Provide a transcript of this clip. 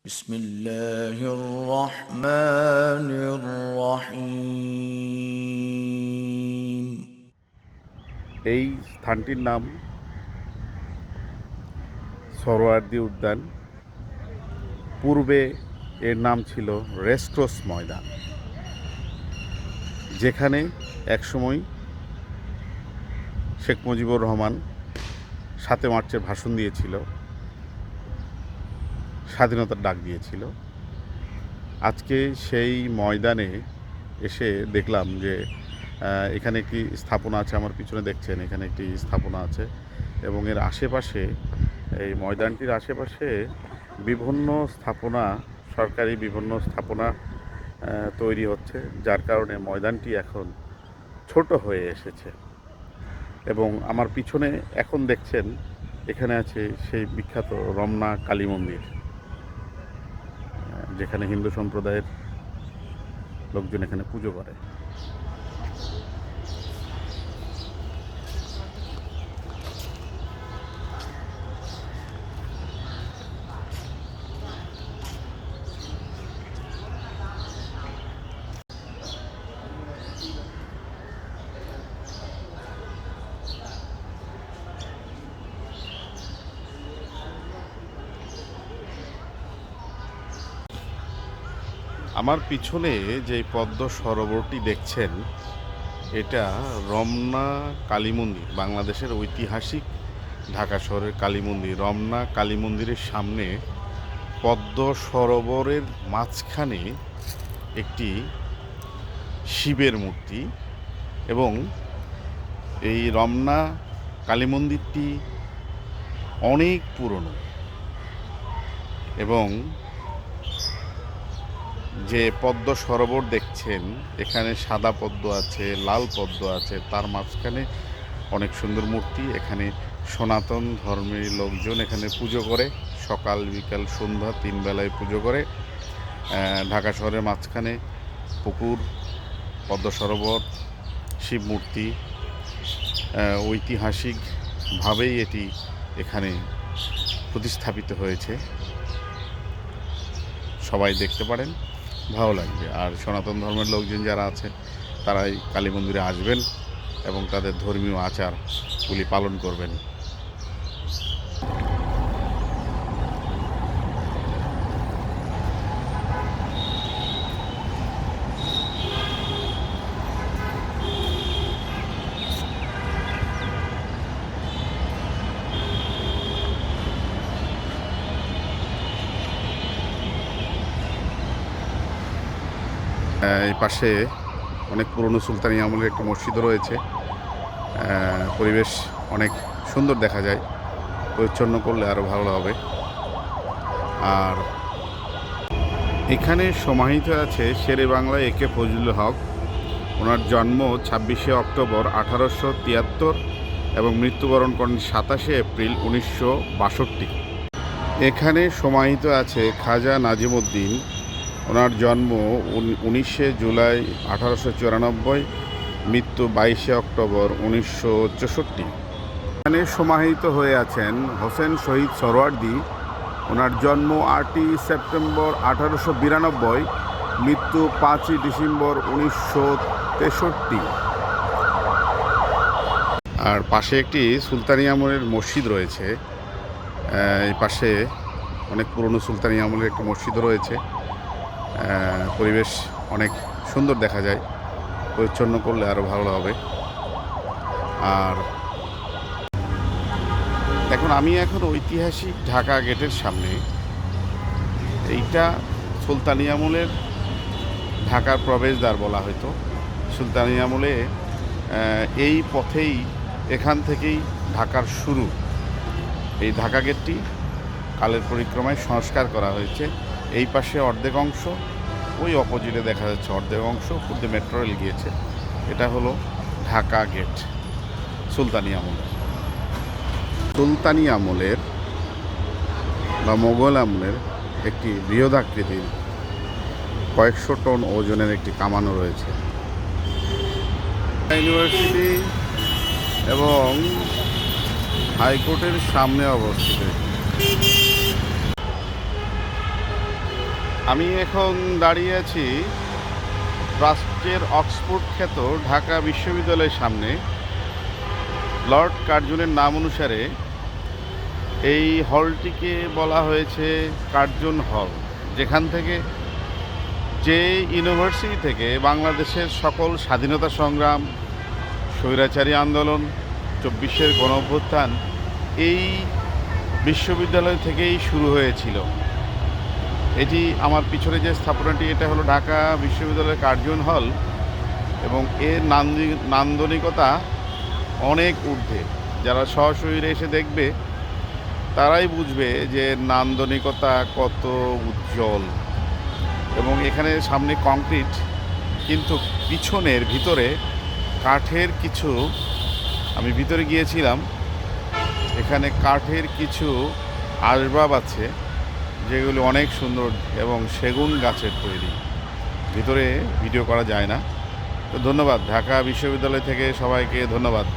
بسم الله الرحمن الرحيم। এই স্থানটির নাম সোহরাওয়ার্দী উদ্যান। পূর্বে এর নাম ছিল রেসকোর্স ময়দান, যেখানে একসময় শেখ মুজিবুর রহমান ৭ মার্চের ভাষণ দিয়েছিল, স্বাধীনতার ডাক দিয়েছিল। আজকে সেই ময়দানে এসে দেখলাম যে এখানে একটি স্থাপনা আছে, আমার পিছনে দেখছেন এখানে একটি স্থাপনা আছে, এবং এর আশেপাশে, এই ময়দানটির আশেপাশে বিভিন্ন স্থাপনা, সরকারি বিভিন্ন স্থাপনা তৈরি হচ্ছে, যার কারণে ময়দানটি এখন ছোট হয়ে এসেছে। এবং আমার পিছনে এখন দেখছেন এখানে আছে সেই বিখ্যাত রমনা কালী মন্দির, যেখানে হিন্দু সম্প্রদায়ের লোকজন এখানে পুজো করে। আমার পিছনে যে পদ্ম সরোবরটি দেখছেন, এটা রমনা কালী মন্দির, বাংলাদেশের ঐতিহাসিক ঢাকা শহরের কালী মন্দির। রমনা কালী মন্দিরের সামনে পদ্ম সরোবরের মাঝখানে একটি শিবের মূর্তি, এবং এই রমনা কালী মন্দিরটি অনেক পুরনো, এবং যে পদ্ম সরোবর দেখছেন এখানে সাদা পদ্ম আছে, লাল পদ্ম আছে, তার মাঝখানে অনেক সুন্দর মূর্তি। এখানে সনাতন ধর্মের লোকজন এখানে পুজো করে, সকাল বিকাল সন্ধ্যা 3 বেলায় পুজো করে। ঢাকা শহরের মাঝখানে পুকুর, পদ্ম সরোবর, শিব মূর্তি, ঐতিহাসিকভাবেই এটি এখানে প্রতিস্থাপিত হয়েছে। সবাই দেখতে পারেন, ভালো লাগবে। আর সনাতন ধর্মের লোকজন যারা আছে তারাই কালী মন্দিরে আসবেন এবং তাদের ধর্মীয় আচারগুলি পালন করবেন। এই পাশে অনেক পুরনো সুলতানি আমলের একটি মসজিদও রয়েছে। পরিবেশ অনেক সুন্দর দেখা যায়, পরিচ্ছন্ন করলে আরও ভালো হবে। আর এখানে সমাহিত আছে শেরে বাংলা একে ফজলুল হক। ওনার জন্ম 26শে অক্টোবর 1873 এবং মৃত্যুবরণ করেন 27শে এপ্রিল 1962। এখানে সমাহিত আছে খাজা নাজিমুদ্দিন। ওনার জন্ম 19শে জুলাই 1894, মৃত্যু 22শে অক্টোবর 1964। এখানে সমাহিত হয়ে আছেন হোসেন শহীদ সোহরাওয়ার্দী। ওনার জন্ম 8ই সেপ্টেম্বর 1892, মৃত্যু 5ই ডিসেম্বর 1963। আর পাশে একটি সুলতানি আমলের মসজিদ রয়েছে। এই পাশে অনেক পুরনো সুলতানি আমলের একটি মসজিদও রয়েছে। পরিবেশ অনেক সুন্দর দেখা যায়, পরিচ্ছন্ন করলে আরও ভালো হবে। আর দেখুন, আমি এখন ঐতিহাসিক ঢাকা গেটের সামনে। এইটা সুলতানি আমলের ঢাকার প্রবেশদ্বার বলা হয়তো। সুলতানি আমলে এই পথেই, এখান থেকেই ঢাকার শুরু। এই ঢাকা গেটটি কালের পরিক্রমায় সংস্কার করা হয়েছে। এই পাশে অর্ধেক অংশ, ওই অপোজিটে দেখা যাচ্ছে অর্ধেক অংশ, খুদে মেট্রো রেল গিয়েছে। এটা হলো ঢাকা গেট সুলতানি আমলের। সুলতানি আমলের বা মোগল আমলের একটি বৃহদাকৃতির কয়েকশো টন ওজনের একটি কামানও রয়েছে। ইউনিভার্সিটি এবং হাইকোর্টের সামনে অবস্থিত। আমি এখন দাঁড়িয়ে আছি রাষ্ট্রের অক্সফোর্ড খ্যাত ঢাকা বিশ্ববিদ্যালয়ের সামনে। লর্ড কার্জনের নাম অনুসারে এই হলটিকে বলা হয়েছে কার্জন হল, যেখান থেকে যে ইউনিভার্সিটি থেকে বাংলাদেশের সকল স্বাধীনতা সংগ্রাম, স্বৈরাচারী আন্দোলন, 24-এর গণঅভ্যুত্থান এই বিশ্ববিদ্যালয় থেকেই শুরু হয়েছিল। এটি আমার পিছনে যে স্থাপনাটি, এটা হলো ঢাকা বিশ্ববিদ্যালয়ের কার্জন হল এবং এর নান্দনিকতা অনেক ঊর্ধ্বে। যারা সশরীরে এসে দেখবে তারাই বুঝবে যে নান্দনিকতা কত উজ্জ্বল। এবং এখানে সামনে কংক্রিট, কিন্তু পিছনের ভিতরে কাঠের কিছু, আমি ভিতরে গিয়েছিলাম, এখানে কাঠের কিছু আসবাব আছে যেগুলো অনেক সুন্দর এবং সেগুন গাছের তৈরি। ভিতরে ভিডিও করা যায় না। তো ধন্যবাদ ঢাকা বিশ্ববিদ্যালয় থেকে সবাইকে ধন্যবাদ।